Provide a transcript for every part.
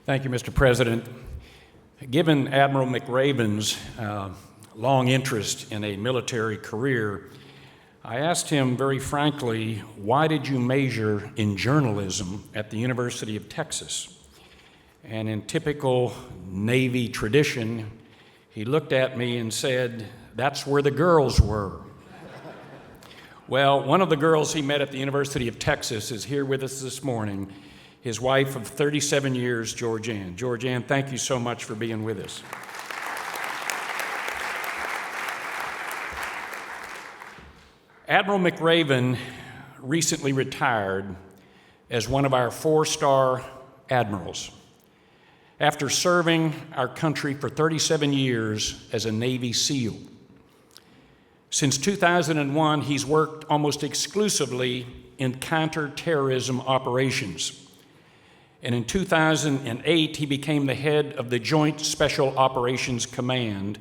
Thank you, Mr. President. Given Admiral McRaven's long interest in a military career, I asked him very frankly, why did you major in journalism at the University of Texas? And in typical Navy tradition, he looked at me and said, "That's where the girls were." Well, one of the girls he met at the University of Texas is here with us this morning, his wife of 37 years, Georgianne. Georgianne, thank you so much for being with us. Admiral McRaven recently retired as one of our four-star admirals after serving our country for 37 years as a Navy SEAL. Since 2001, he's worked almost exclusively in counterterrorism operations. And in 2008, he became the head of the Joint Special Operations Command,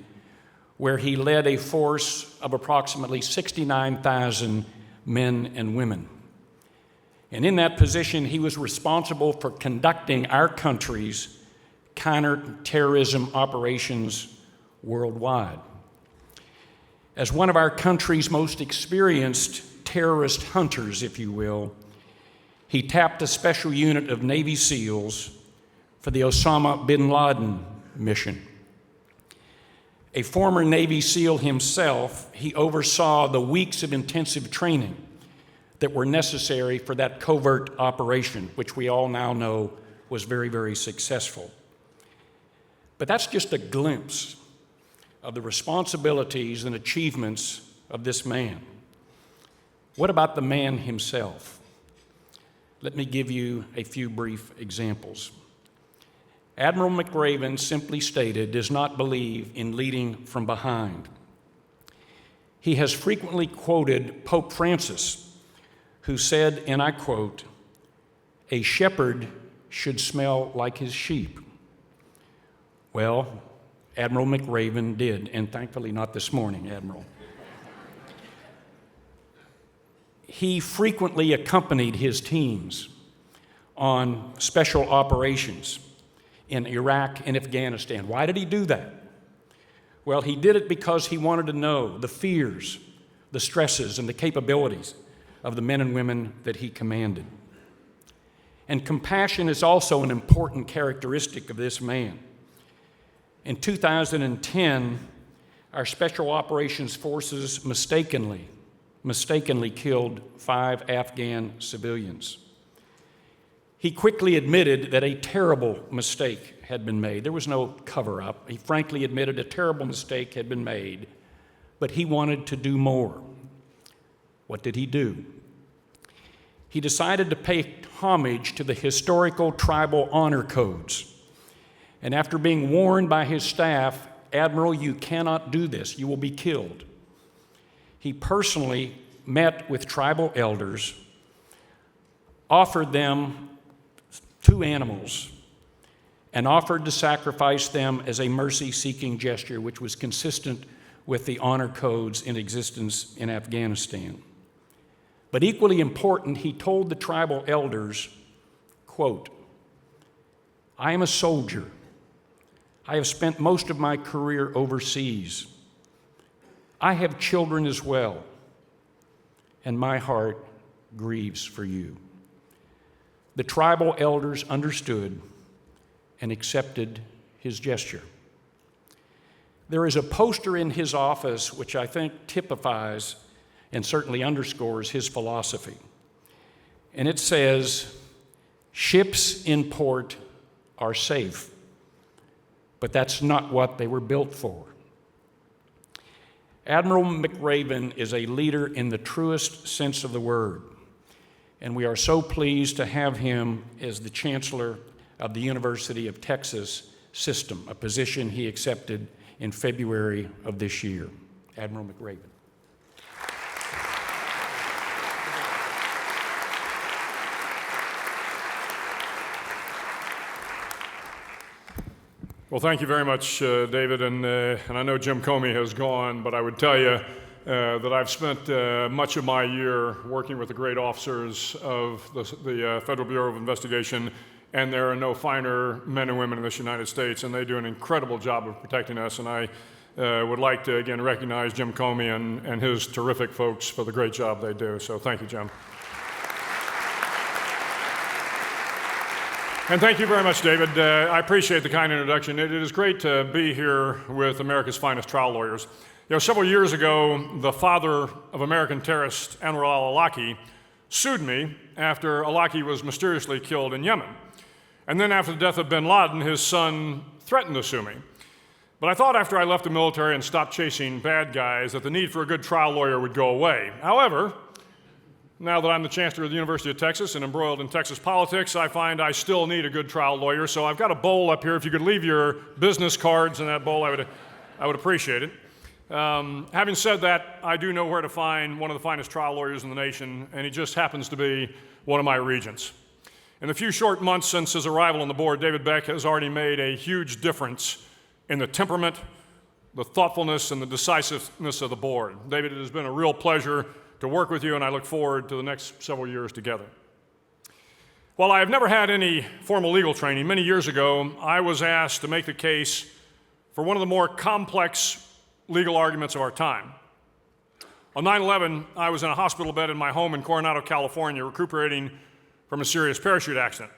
where he led a force of approximately 69,000 men and women. And in that position, he was responsible for conducting our country's counterterrorism operations worldwide. As one of our country's most experienced terrorist hunters, if you will, he tapped a special unit of Navy SEALs for the Osama bin Laden mission. A former Navy SEAL himself, he oversaw the weeks of intensive training that were necessary for that covert operation, which we all now know was very, very successful. But that's just a glimpse of the responsibilities and achievements of this man. What about the man himself? Let me give you a few brief examples. Admiral McRaven, simply stated, does not believe in leading from behind. He has frequently quoted Pope Francis, who said, and I quote, "A shepherd should smell like his sheep." Well, Admiral McRaven did, and thankfully not this morning, Admiral. He frequently accompanied his teams on special operations in Iraq and Afghanistan. Why did he do that? Well, he did it because he wanted to know the fears, the stresses, and the capabilities of the men and women that he commanded. And compassion is also an important characteristic of this man. In 2010, our Special Operations Forces mistakenly killed 5 Afghan civilians. He quickly admitted that a terrible mistake had been made. There was no cover-up. He frankly admitted a terrible mistake had been made, but he wanted to do more. What did he do? He decided to pay homage to the historical tribal honor codes. And after being warned by his staff, "Admiral, you cannot do this. You will be killed," he personally met with tribal elders, offered them 2 animals, and offered to sacrifice them as a mercy-seeking gesture, which was consistent with the honor codes in existence in Afghanistan. But equally important, he told the tribal elders, quote, "I am a soldier. I have spent most of my career overseas. I have children as well, and my heart grieves for you." The tribal elders understood and accepted his gesture. There is a poster in his office which I think typifies and certainly underscores his philosophy. And it says, "Ships in port are safe, but that's not what they were built for." Admiral McRaven is a leader in the truest sense of the word, and we are so pleased to have him as the Chancellor of the University of Texas System, a position he accepted in February of this year. Admiral McRaven. Well, thank you very much, David, and I know Jim Comey has gone, but I would tell you that I've spent much of my year working with the great officers of the Federal Bureau of Investigation and there are no finer men and women in this United States, and they do an incredible job of protecting us. And I would like to, again, recognize Jim Comey and his terrific folks for the great job they do. So thank you, Jim. And thank you very much, David. I appreciate the kind introduction. It is great to be here with America's finest trial lawyers. You know, several years ago, the father of American terrorist Admiral al-Awlaki sued me after al-Awlaki was mysteriously killed in Yemen. And then after the death of bin Laden, his son threatened to sue me. But I thought after I left the military and stopped chasing bad guys that the need for a good trial lawyer would go away. However, now that I'm the Chancellor of the University of Texas and embroiled in Texas politics, I find I still need a good trial lawyer. So I've got a bowl up here. If you could leave your business cards in that bowl, I would appreciate it. Having said that, I do know where to find one of the finest trial lawyers in the nation, and he just happens to be one of my regents. In the few short months since his arrival on the board, David Beck has already made a huge difference in the temperament, the thoughtfulness, and the decisiveness of the board. David, it has been a real pleasure to work with you, and I look forward to the next several years together. While I have never had any formal legal training, many years ago, I was asked to make the case for one of the more complex legal arguments of our time. On 9/11, I was in a hospital bed in my home in Coronado, California, recuperating from a serious parachute accident.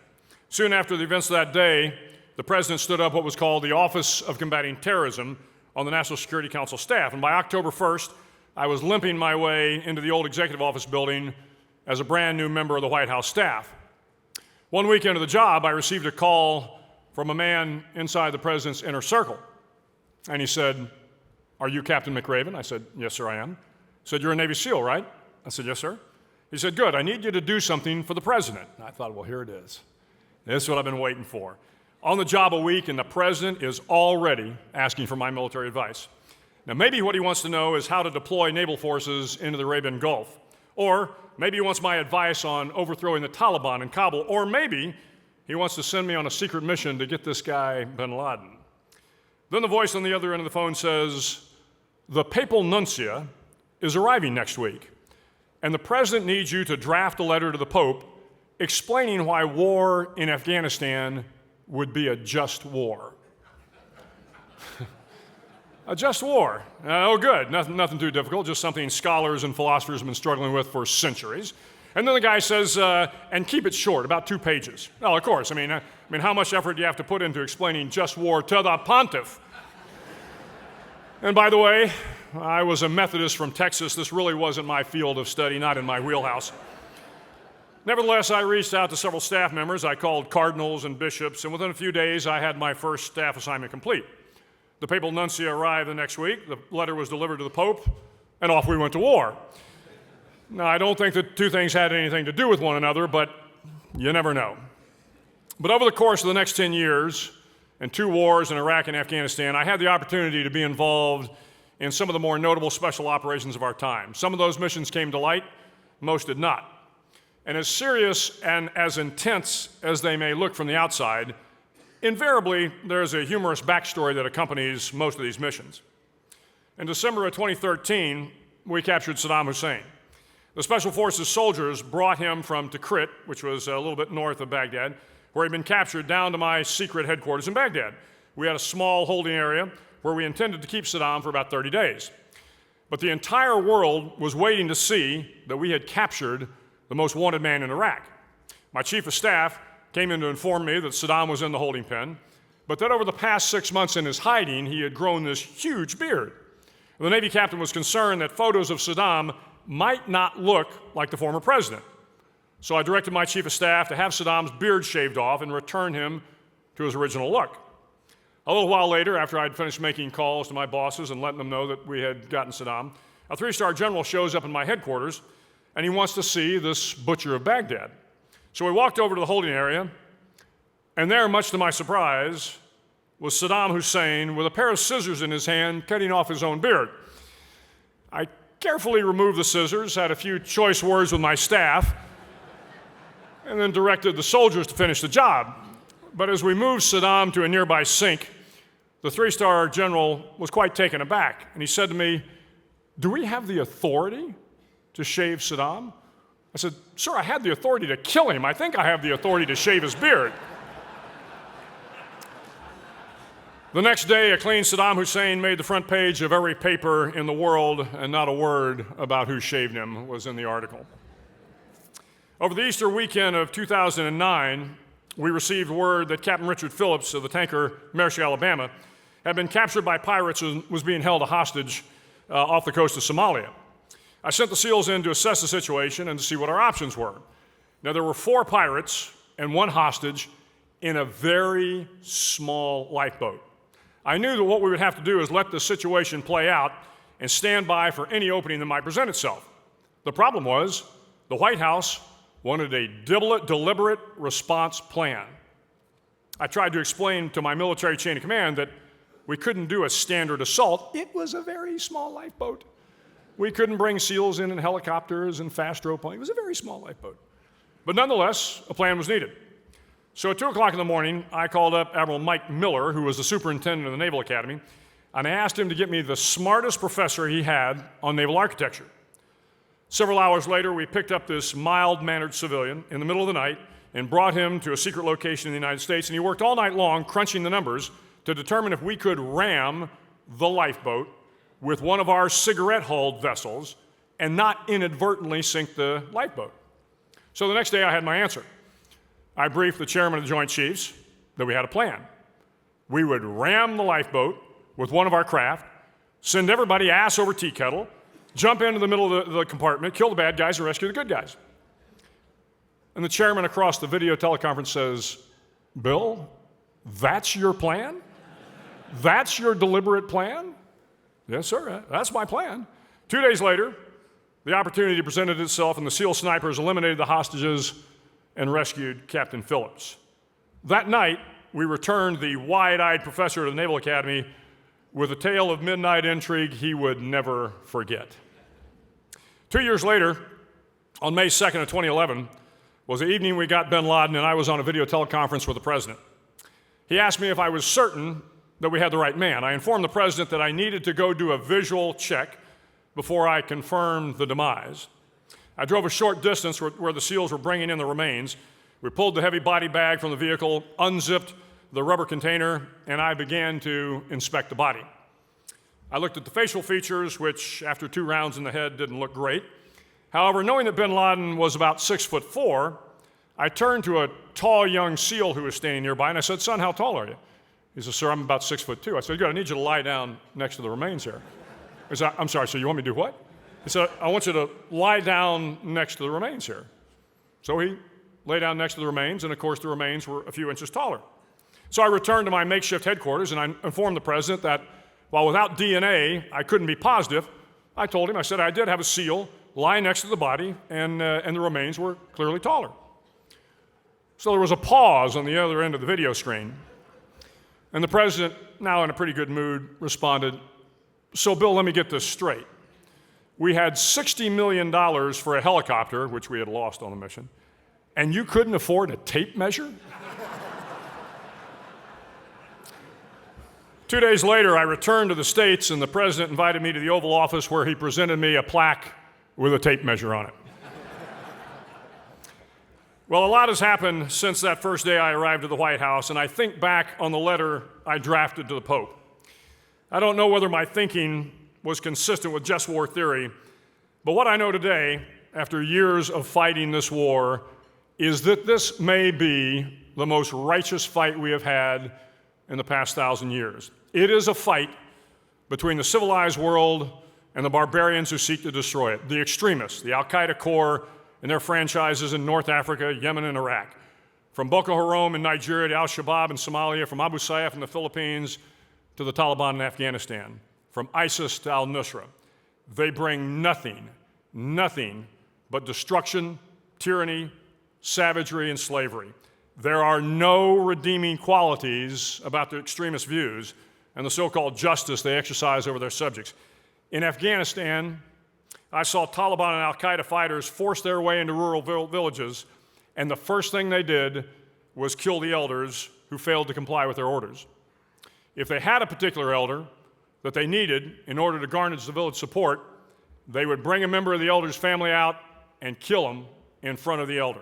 Soon after the events of that day, the president stood up what was called the Office of Combating Terrorism on the National Security Council staff, and by October 1st, I was limping my way into the old executive office building as a brand new member of the White House staff. 1 week into the job, I received a call from a man inside the president's inner circle, and he said, "Are you Captain McRaven?" I said, "Yes, sir, I am." He said, "You're a Navy SEAL, right?" I said, "Yes, sir." He said, "Good, I need you to do something for the president." And I thought, well, here it is. This is what I've been waiting for. On the job a week, and the president is already asking for my military advice. Now, maybe what he wants to know is how to deploy naval forces into the Arabian Gulf. Or maybe he wants my advice on overthrowing the Taliban in Kabul. Or maybe he wants to send me on a secret mission to get this guy, bin Laden. Then the voice on the other end of the phone says, "The papal nuncio is arriving next week, and the president needs you to draft a letter to the Pope explaining why war in Afghanistan would be a just war." A just war. Oh, good. Nothing too difficult, just something scholars and philosophers have been struggling with for centuries. And then the guy says, and keep it short, about 2 pages. Well, of course. I mean, how much effort do you have to put into explaining just war to the pontiff? And by the way, I was a Methodist from Texas. This really wasn't my field of study, not in my wheelhouse. Nevertheless, I reached out to several staff members. I called cardinals and bishops, and within a few days, I had my first staff assignment complete. The papal nuncio arrived the next week, the letter was delivered to the Pope, and off we went to war. Now, I don't think the two things had anything to do with one another, but you never know. But over the course of the next 10 years, and 2 wars in Iraq and Afghanistan, I had the opportunity to be involved in some of the more notable special operations of our time. Some of those missions came to light, most did not. And as serious and as intense as they may look from the outside, invariably there's a humorous backstory that accompanies most of these missions. In December of 2013, we captured Saddam Hussein. The Special Forces soldiers brought him from Tikrit, which was a little bit north of Baghdad, where he'd been captured, down to my secret headquarters in Baghdad. We had a small holding area where we intended to keep Saddam for about 30 days. But the entire world was waiting to see that we had captured the most wanted man in Iraq. My chief of staff came in to inform me that Saddam was in the holding pen, but that over the past 6 months in his hiding, he had grown this huge beard. The Navy captain was concerned that photos of Saddam might not look like the former president. So I directed my chief of staff to have Saddam's beard shaved off and return him to his original look. A little while later, after I'd finished making calls to my bosses and letting them know that we had gotten Saddam, a 3-star general shows up in my headquarters, and he wants to see this butcher of Baghdad. So we walked over to the holding area, and there, much to my surprise, was Saddam Hussein with a pair of scissors in his hand, cutting off his own beard. I carefully removed the scissors, had a few choice words with my staff, and then directed the soldiers to finish the job. But as we moved Saddam to a nearby sink, the 3-star general was quite taken aback, and he said to me, "Do we have the authority to shave Saddam?" I said, "Sir, I had the authority to kill him. I think I have the authority to shave his beard." The next day, a clean Saddam Hussein made the front page of every paper in the world, and not a word about who shaved him was in the article. Over the Easter weekend of 2009, we received word that Captain Richard Phillips of the tanker Mercy, Alabama, had been captured by pirates and was being held a hostage off the coast of Somalia. I sent the SEALs in to assess the situation and to see what our options were. Now, there were 4 pirates and 1 hostage in a very small lifeboat. I knew that what we would have to do is let the situation play out and stand by for any opening that might present itself. The problem was the White House wanted a deliberate response plan. I tried to explain to my military chain of command that we couldn't do a standard assault. It was a very small lifeboat. We couldn't bring SEALs in helicopters and fast rope. It was a very small lifeboat. But nonetheless, a plan was needed. So at 2 o'clock in the morning, I called up Admiral Mike Miller, who was the superintendent of the Naval Academy, and I asked him to get me the smartest professor he had on naval architecture. Several hours later, we picked up this mild-mannered civilian in the middle of the night and brought him to a secret location in the United States, and he worked all night long crunching the numbers to determine if we could ram the lifeboat with one of our cigarette-hulled vessels and not inadvertently sink the lifeboat. So the next day, I had my answer. I briefed the chairman of the Joint Chiefs that we had a plan. We would ram the lifeboat with one of our craft, send everybody ass over tea kettle, jump into the middle of the compartment, kill the bad guys, and rescue the good guys. And the chairman across the video teleconference says, Bill, that's your plan? That's your deliberate plan? Yes, sir, that's my plan. 2 days later, the opportunity presented itself, and the SEAL snipers eliminated the hostages and rescued Captain Phillips. That night, we returned the wide-eyed professor of the Naval Academy with a tale of midnight intrigue he would never forget. 2 years later, on May 2nd of 2011, was the evening we got bin Laden, and I was on a video teleconference with the president. He asked me if I was certain that we had the right man. I informed the president that I needed to go do a visual check before I confirmed the demise. I drove a short distance where the SEALs were bringing in the remains. We pulled the heavy body bag from the vehicle, unzipped the rubber container, and I began to inspect the body. I looked at the facial features, which after 2 rounds in the head didn't look great. However, knowing that bin Laden was about 6'4", I turned to a tall young SEAL who was standing nearby, and I said, "Son, how tall are you?" He said, "Sir, I'm about 6'2". I said, "Good, I need you to lie down next to the remains here." He said, "I'm sorry, so you want me to do what?" He said, "I want you to lie down next to the remains here." So he lay down next to the remains, and of course the remains were a few inches taller. So I returned to my makeshift headquarters, and I informed the president that while without DNA I couldn't be positive, I told him, I said I did have a SEAL lie next to the body, and the remains were clearly taller. So there was a pause on the other end of the video screen, and the president, now in a pretty good mood, responded, "So Bill, let me get this straight. We had $60 million for a helicopter, which we had lost on the mission, and you couldn't afford a tape measure?" 2 days later, I returned to the States, and the president invited me to the Oval Office, where he presented me a plaque with a tape measure on it. Well, a lot has happened since that first day I arrived at the White House, and I think back on the letter I drafted to the Pope. I don't know whether my thinking was consistent with just war theory, but what I know today, after years of fighting this war, is that this may be the most righteous fight we have had in the past 1,000 years. It is a fight between the civilized world and the barbarians who seek to destroy it, the extremists, the Al-Qaeda core and their franchises in North Africa, Yemen, and Iraq. From Boko Haram in Nigeria to Al-Shabaab in Somalia, from Abu Sayyaf in the Philippines to the Taliban in Afghanistan, from ISIS to al-Nusra. They bring nothing but destruction, tyranny, savagery, and slavery. There are no redeeming qualities about the extremist views and the so-called justice they exercise over their subjects. In Afghanistan, I saw Taliban and Al-Qaeda fighters force their way into rural villages, and the first thing they did was kill the elders who failed to comply with their orders. If they had a particular elder that they needed in order to garner the village support, they would bring a member of the elder's family out and kill him in front of the elder.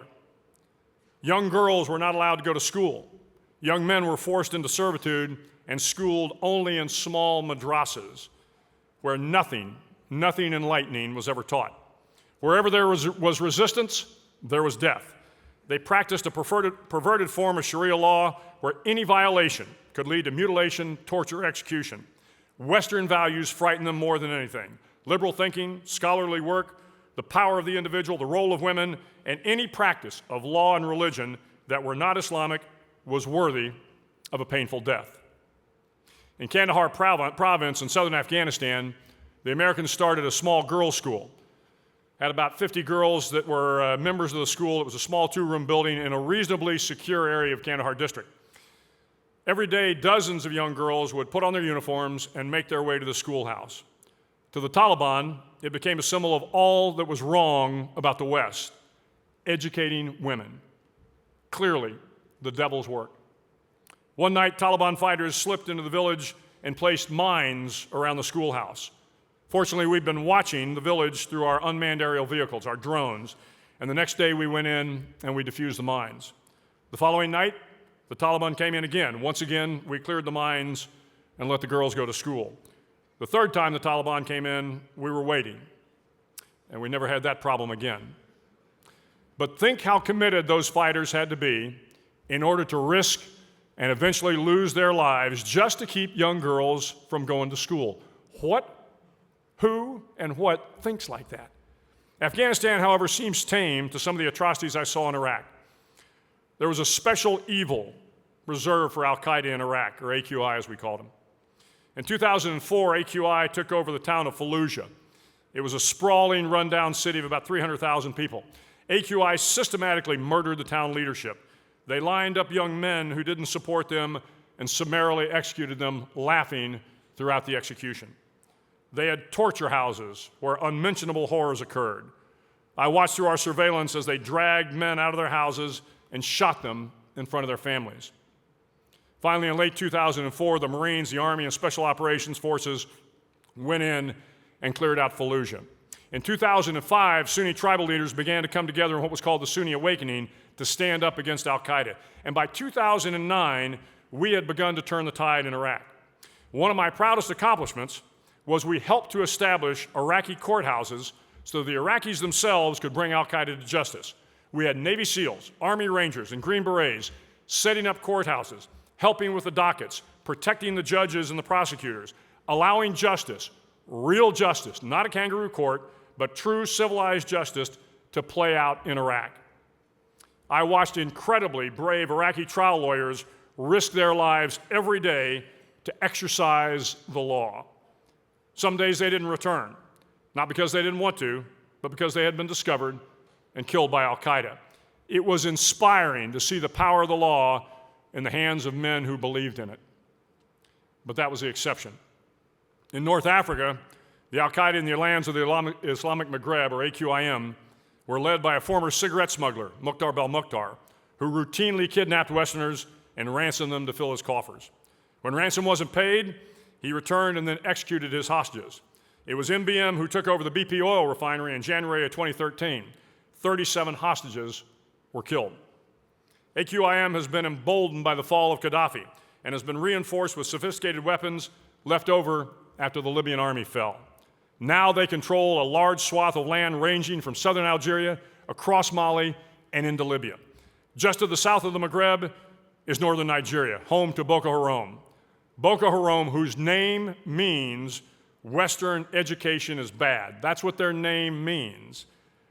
Young girls were not allowed to go to school. Young men were forced into servitude and schooled only in small madrasas where nothing enlightening was ever taught. Wherever there was resistance, there was death. They practiced a perverted form of Sharia law where any violation could lead to mutilation, torture, execution. Western values frightened them more than anything. Liberal thinking, scholarly work, the power of the individual, the role of women, and any practice of law and religion that were not Islamic was worthy of a painful death. In Kandahar province in southern Afghanistan, the Americans started a small girls' school. Had about 50 girls that were members of the school. It was a small two-room building in a reasonably secure area of Kandahar district. Every day, dozens of young girls would put on their uniforms and make their way to the schoolhouse. To the Taliban, it became a symbol of all that was wrong about the West, educating women. Clearly, the devil's work. One night, Taliban fighters slipped into the village and placed mines around the schoolhouse. Fortunately, we'd been watching the village through our unmanned aerial vehicles, our drones, and the next day we went in and we defused the mines. The following night, the Taliban came in again. Once again, we cleared the mines and let the girls go to school. The third time the Taliban came in, we were waiting, and we never had that problem again. But think how committed those fighters had to be in order to risk and eventually lose their lives just to keep young girls from going to school. Who and what thinks like that? Afghanistan, however, seems tame to some of the atrocities I saw in Iraq. There was a special evil reserved for Al-Qaeda in Iraq, or AQI as we called them. In 2004, AQI took over the town of Fallujah. It was a sprawling, rundown city of about 300,000 people. AQI systematically murdered the town leadership. They lined up young men who didn't support them and summarily executed them, laughing throughout the execution. They had torture houses where unmentionable horrors occurred. I watched through our surveillance as they dragged men out of their houses and shot them in front of their families. Finally, in late 2004, the Marines, the Army, and Special Operations Forces went in and cleared out Fallujah. In 2005, Sunni tribal leaders began to come together in what was called the Sunni Awakening to stand up against Al-Qaeda. And by 2009, we had begun to turn the tide in Iraq. One of my proudest accomplishments was we helped to establish Iraqi courthouses so the Iraqis themselves could bring Al-Qaeda to justice. We had Navy SEALs, Army Rangers, and Green Berets setting up courthouses, helping with the dockets, protecting the judges and the prosecutors, allowing justice, real justice, not a kangaroo court, but true civilized justice to play out in Iraq. I watched incredibly brave Iraqi trial lawyers risk their lives every day to exercise the law. Some days they didn't return, not because they didn't want to, but because they had been discovered and killed by Al-Qaeda. It was inspiring to see the power of the law in the hands of men who believed in it. But that was the exception. In North Africa, the Al-Qaeda in the lands of the Islamic Maghreb, or AQIM, were led by a former cigarette smuggler, Mukhtar Belmokhtar, who routinely kidnapped Westerners and ransomed them to fill his coffers. When ransom wasn't paid, he returned and then executed his hostages. It was MBM who took over the BP oil refinery in January of 2013. 37 hostages were killed. AQIM has been emboldened by the fall of Gaddafi and has been reinforced with sophisticated weapons left over after the Libyan army fell. Now they control a large swath of land ranging from southern Algeria, across Mali, and into Libya. Just to the south of the Maghreb is northern Nigeria, home to Boko Haram. Boko Haram, whose name means Western education is bad. That's what their name means.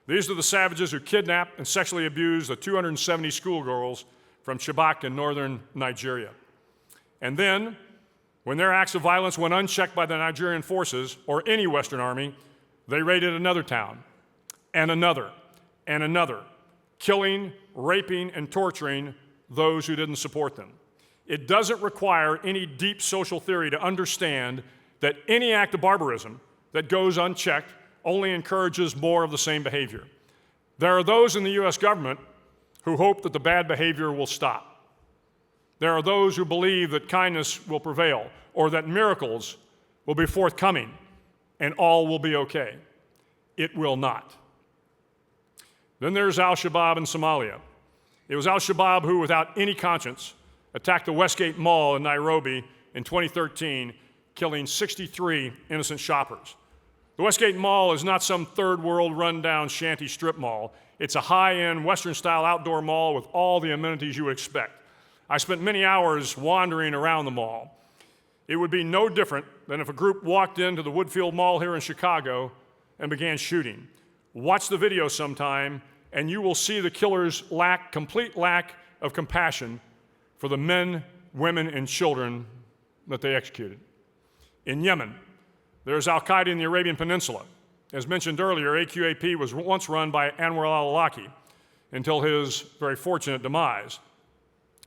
These are the savages who kidnapped and sexually abused the 270 schoolgirls from Chibok in northern Nigeria. And then, when their acts of violence went unchecked by the Nigerian forces or any Western army, they raided another town, and another, killing, raping, and torturing those who didn't support them. It doesn't require any deep social theory to understand that any act of barbarism that goes unchecked only encourages more of the same behavior. There are those in the U.S. government who hope that the bad behavior will stop. There are those who believe that kindness will prevail or that miracles will be forthcoming and all will be okay. It will not. Then there's al-Shabaab in Somalia. It was al-Shabaab who, without any conscience, attacked the Westgate Mall in Nairobi in 2013, killing 63 innocent shoppers. The Westgate Mall is not some third world rundown shanty strip mall. It's a high-end Western-style outdoor mall with all the amenities you would expect. I spent many hours wandering around the mall. It would be no different than if a group walked into the Woodfield Mall here in Chicago and began shooting. Watch the video sometime, and you will see the killers' complete lack of compassion for the men, women, and children that they executed. In Yemen, there's al-Qaeda in the Arabian Peninsula. As mentioned earlier, AQAP was once run by Anwar al-Awlaki until his very fortunate demise.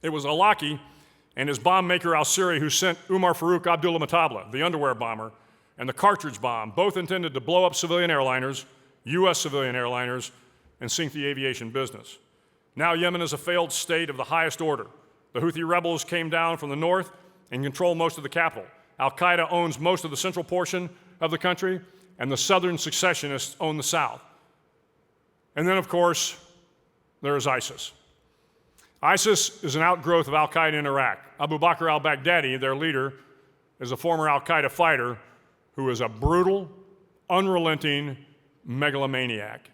It was Awlaki and his bomb maker al-Siri who sent Umar Farouk Abdullah Matabla, the underwear bomber, and the cartridge bomb, both intended to blow up civilian airliners, U.S. civilian airliners, and sink the aviation business. Now Yemen is a failed state of the highest order. The Houthi rebels came down from the north and control most of the capital. Al-Qaeda owns most of the central portion of the country, and the southern secessionists own the south. And then, of course, there is ISIS. ISIS is an outgrowth of al-Qaeda in Iraq. Abu Bakr al-Baghdadi, their leader, is a former al-Qaeda fighter who is a brutal, unrelenting megalomaniac.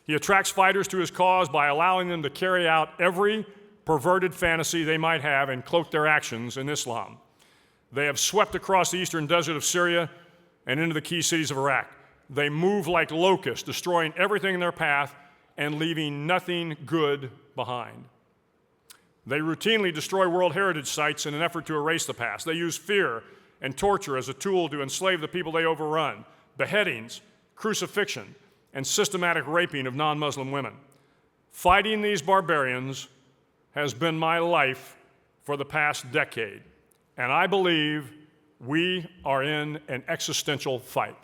He attracts fighters to his cause by allowing them to carry out every perverted fantasy they might have and cloak their actions in Islam. They have swept across the eastern desert of Syria and into the key cities of Iraq. They move like locusts, destroying everything in their path and leaving nothing good behind. They routinely destroy World Heritage sites in an effort to erase the past. They use fear and torture as a tool to enslave the people they overrun, beheadings, crucifixion, and systematic raping of non-Muslim women. Fighting these barbarians has been my life for the past decade, and I believe we are in an existential fight.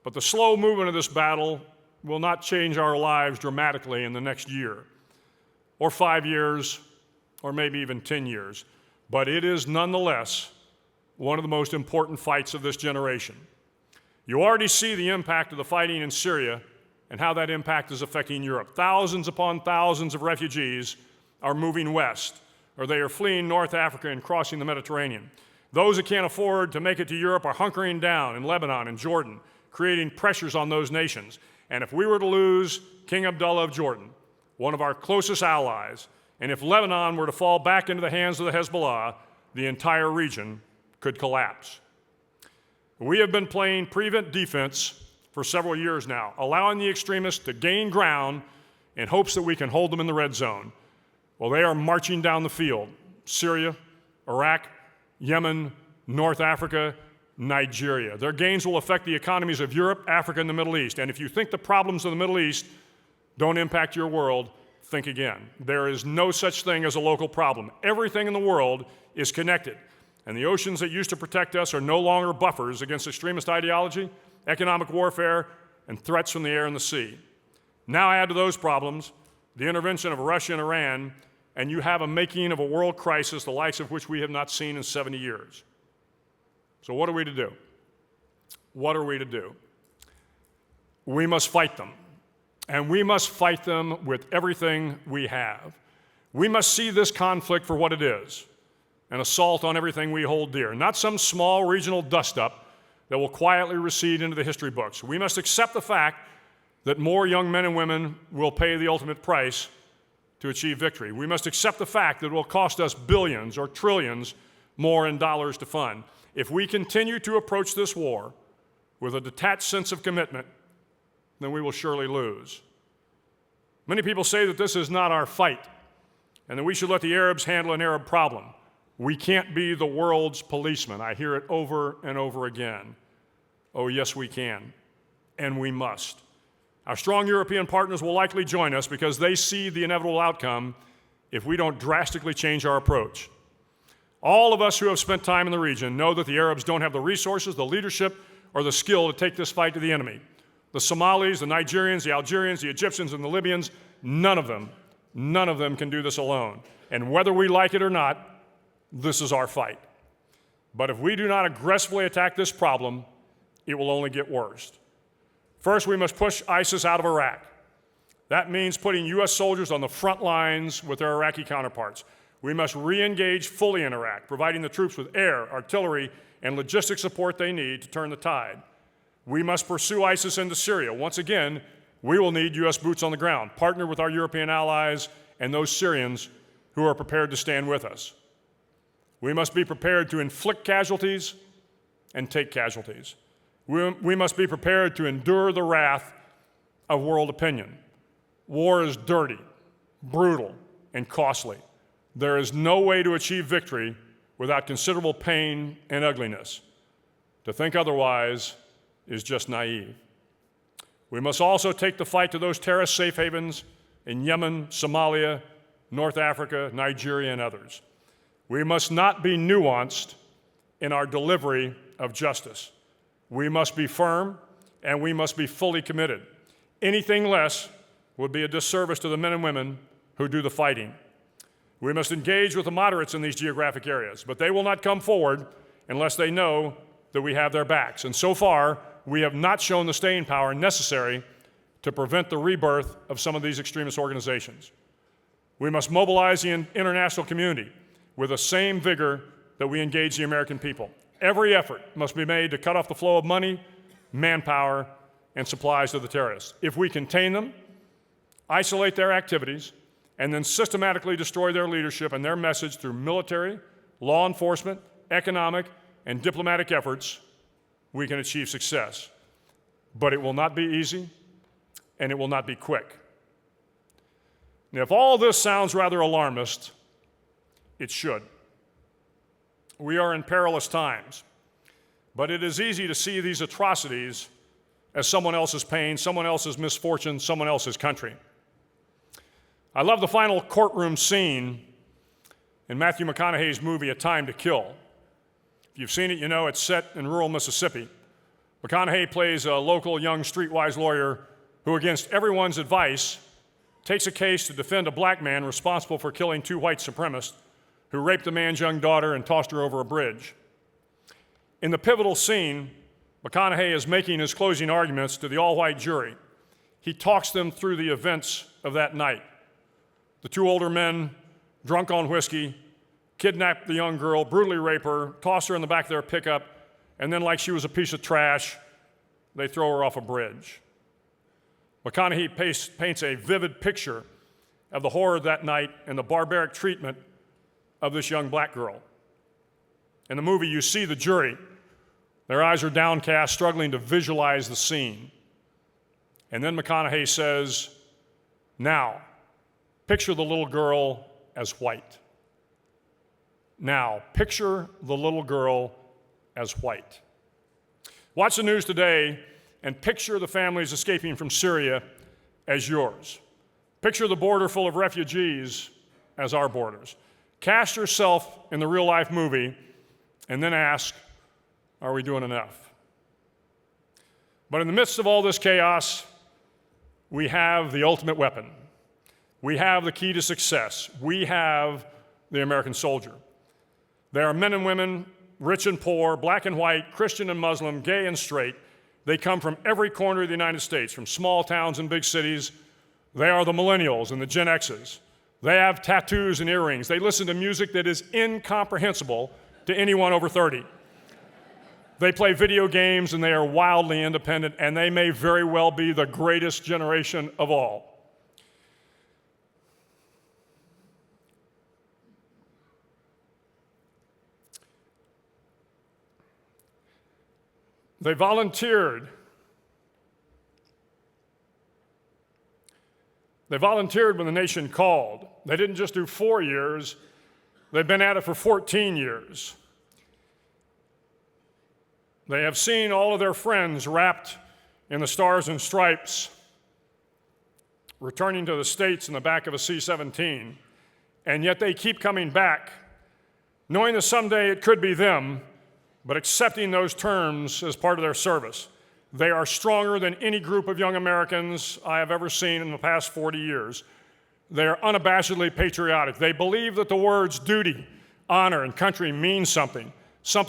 But the slow movement of this battle will not change our lives dramatically in the next year, or 5 years, or maybe even 10 years. But it is nonetheless one of the most important fights of this generation. You already see the impact of the fighting in Syria and how that impact is affecting Europe. Thousands upon thousands of refugees are moving west, or they are fleeing North Africa and crossing the Mediterranean. Those that can't afford to make it to Europe are hunkering down in Lebanon and Jordan, creating pressures on those nations. And if we were to lose King Abdullah of Jordan, one of our closest allies, and if Lebanon were to fall back into the hands of the Hezbollah, the entire region could collapse. We have been playing prevent defense for several years now, allowing the extremists to gain ground in hopes that we can hold them in the red zone. Well, they are marching down the field. Syria, Iraq, Yemen, North Africa, Nigeria. Their gains will affect the economies of Europe, Africa, and the Middle East. And if you think the problems of the Middle East don't impact your world, think again. There is no such thing as a local problem. Everything in the world is connected. And the oceans that used to protect us are no longer buffers against extremist ideology, economic warfare, and threats from the air and the sea. Now add to those problems the intervention of Russia and Iran, and you have a making of a world crisis the likes of which we have not seen in 70 years. So what are we to do? What are we to do? We must fight them, and we must fight them with everything we have. We must see this conflict for what it is, an assault on everything we hold dear, not some small regional dust-up that will quietly recede into the history books. We must accept the fact that more young men and women will pay the ultimate price to achieve victory. We must accept the fact that it will cost us billions or trillions more in dollars to fund. If we continue to approach this war with a detached sense of commitment, then we will surely lose. Many people say that this is not our fight and that we should let the Arabs handle an Arab problem. We can't be the world's policeman. I hear it over and over again. Oh, yes, we can, and we must. Our strong European partners will likely join us because they see the inevitable outcome if we don't drastically change our approach. All of us who have spent time in the region know that the Arabs don't have the resources, the leadership, or the skill to take this fight to the enemy. The Somalis, the Nigerians, the Algerians, the Egyptians, and the Libyans, none of them can do this alone. And whether we like it or not, this is our fight. But if we do not aggressively attack this problem, it will only get worse. First, we must push ISIS out of Iraq. That means putting U.S. soldiers on the front lines with their Iraqi counterparts. We must re-engage fully in Iraq, providing the troops with air, artillery, and logistic support they need to turn the tide. We must pursue ISIS into Syria. Once again, we will need U.S. boots on the ground, partner with our European allies and those Syrians who are prepared to stand with us. We must be prepared to inflict casualties and take casualties. We must be prepared to endure the wrath of world opinion. War is dirty, brutal, and costly. There is no way to achieve victory without considerable pain and ugliness. To think otherwise is just naive. We must also take the fight to those terrorist safe havens in Yemen, Somalia, North Africa, Nigeria, and others. We must not be nuanced in our delivery of justice. We must be firm, and we must be fully committed. Anything less would be a disservice to the men and women who do the fighting. We must engage with the moderates in these geographic areas, but they will not come forward unless they know that we have their backs. And so far, we have not shown the staying power necessary to prevent the rebirth of some of these extremist organizations. We must mobilize the international community with the same vigor that we engage the American people. Every effort must be made to cut off the flow of money, manpower, and supplies to the terrorists. If we contain them, isolate their activities, and then systematically destroy their leadership and their message through military, law enforcement, economic, and diplomatic efforts, we can achieve success. But it will not be easy, and it will not be quick. Now, if all this sounds rather alarmist, it should. We are in perilous times, but it is easy to see these atrocities as someone else's pain, someone else's misfortune, someone else's country. I love the final courtroom scene in Matthew McConaughey's movie, A Time to Kill. If you've seen it, you know it's set in rural Mississippi. McConaughey plays a local young streetwise lawyer who, against everyone's advice, takes a case to defend a black man responsible for killing two white supremacists who raped a man's young daughter and tossed her over a bridge. In the pivotal scene, McConaughey is making his closing arguments to the all-white jury. He talks them through the events of that night. The two older men, drunk on whiskey, kidnap the young girl, brutally rape her, toss her in the back of their pickup, and then, like she was a piece of trash, they throw her off a bridge. McConaughey paints a vivid picture of the horror of that night and the barbaric treatment of this young black girl. In the movie, you see the jury. Their eyes are downcast, struggling to visualize the scene. And then McConaughey says, "Now, picture the little girl as white. Now, picture the little girl as white." Watch the news today and picture the families escaping from Syria as yours. Picture the border full of refugees as our borders. Cast yourself in the real-life movie and then ask, are we doing enough? But in the midst of all this chaos, we have the ultimate weapon. We have the key to success. We have the American soldier. There are men and women, rich and poor, black and white, Christian and Muslim, gay and straight. They come from every corner of the United States, from small towns and big cities. They are the millennials and the Gen X's. They have tattoos and earrings. They listen to music that is incomprehensible to anyone over 30. They play video games and they are wildly independent, and they may very well be the greatest generation of all. They volunteered. They volunteered when the nation called. They didn't just do 4 years. They've been at it for 14 years. They have seen all of their friends wrapped in the stars and stripes, returning to the States in the back of a C-17, and yet they keep coming back, knowing that someday it could be them, but accepting those terms as part of their service. They are stronger than any group of young Americans I have ever seen in the past 40 years. They are unabashedly patriotic. They believe that the words duty, honor, and country mean something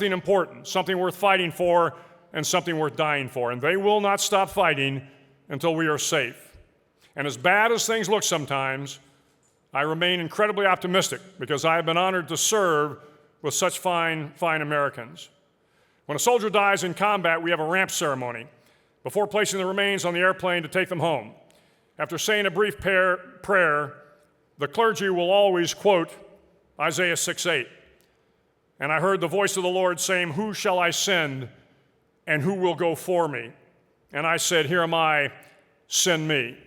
important, something worth fighting for, and something worth dying for. And they will not stop fighting until we are safe. And as bad as things look sometimes, I remain incredibly optimistic because I have been honored to serve with such fine Americans. When a soldier dies in combat, we have a ramp ceremony before placing the remains on the airplane to take them home. After saying a brief prayer, the clergy will always quote Isaiah 6:8. And I heard the voice of the Lord saying, "Who shall I send, and who will go for me?" And I said, "Here am I, send me."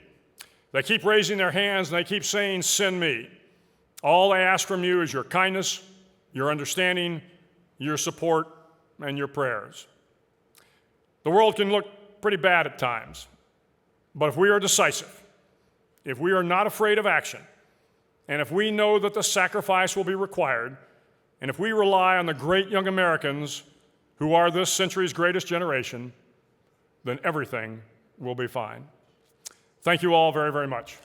They keep raising their hands, and they keep saying, "Send me." All I ask from you is your kindness, your understanding, your support, and your prayers. The world can look pretty bad at times, but if we are decisive, if we are not afraid of action, and if we know that the sacrifice will be required, and if we rely on the great young Americans who are this century's greatest generation, then everything will be fine. Thank you all very, very much.